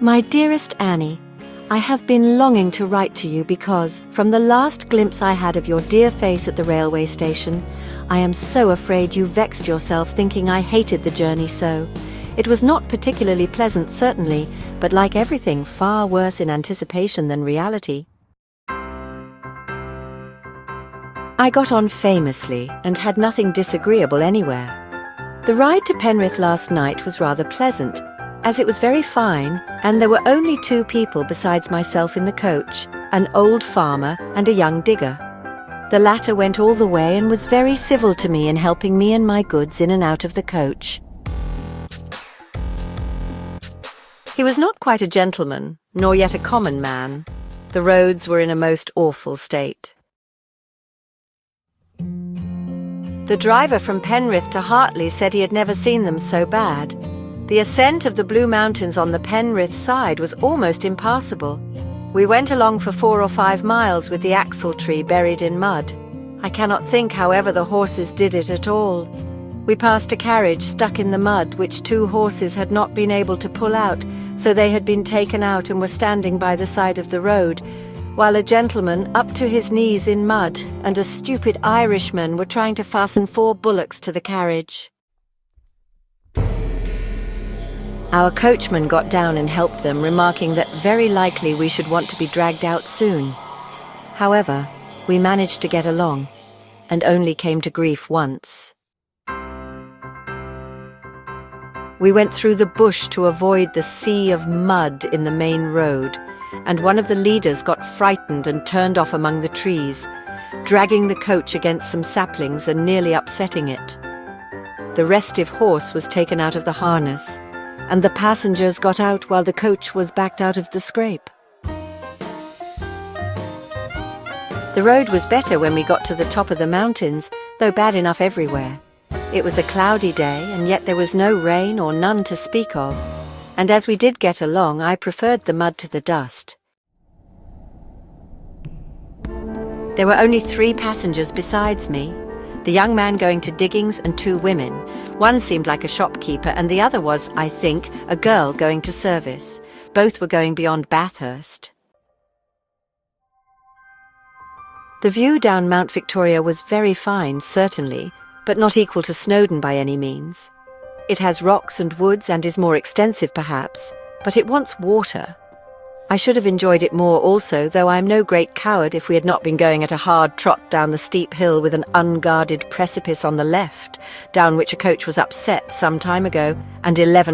My dearest Annie, I have been longing to write to you because, from the last glimpse I had of your dear face at the railway station, I am so afraid you vexed yourself thinking I hated the journey so. It was not particularly pleasant, certainly, but like everything, far worse in anticipation than reality. I got on famously and had nothing disagreeable anywhere. The ride to Penrith last night was rather pleasant, as it was very fine and there were only 2 people besides myself in the coach, an old farmer and a young digger. The latter went all the way and was very civil to me in helping me and my goods in and out of the coach. He was not quite a gentleman, nor yet a common man. The roads were in a most awful state. The driver from Penrith to Hartley said he had never seen them so bad. The ascent of the Blue Mountains on the Penrith side was almost impassable. We went along for 4 or 5 miles with the axle tree buried in mud. I cannot think however the horses did it at all. We passed a carriage stuck in the mud which 2 horses had not been able to pull out, so they had been taken out and were standing by the side of the road, while a gentleman up to his knees in mud and a stupid Irishman were trying to fasten 4 bullocks to the carriage. Our coachman got down and helped them, remarking that very likely we should want to be dragged out soon. However, we managed to get along, and only came to grief once. We went through the bush to avoid the sea of mud in the main road, and one of the leaders got frightened and turned off among the trees, dragging the coach against some saplings and nearly upsetting it. The restive horse was taken out of the harness, and the passengers got out while the coach was backed out of the scrape. The road was better when we got to the top of the mountains, though bad enough everywhere. It was a cloudy day, and yet there was no rain or none to speak of, and as we did get along, I preferred the mud to the dust. There were only 3 passengers besides me, the young man going to diggings and 2 women. One seemed like a shopkeeper and the other was, I think, a girl going to service. Both were going beyond Bathurst. The view down Mount Victoria was very fine, certainly, but not equal to Snowdon by any means. It has rocks and woods and is more extensive perhaps, but it wants water. I should have enjoyed it more also, though I am no great coward if we had not been going at a hard trot down the steep hill with an unguarded precipice on the left, down which a coach was upset some time ago, and 11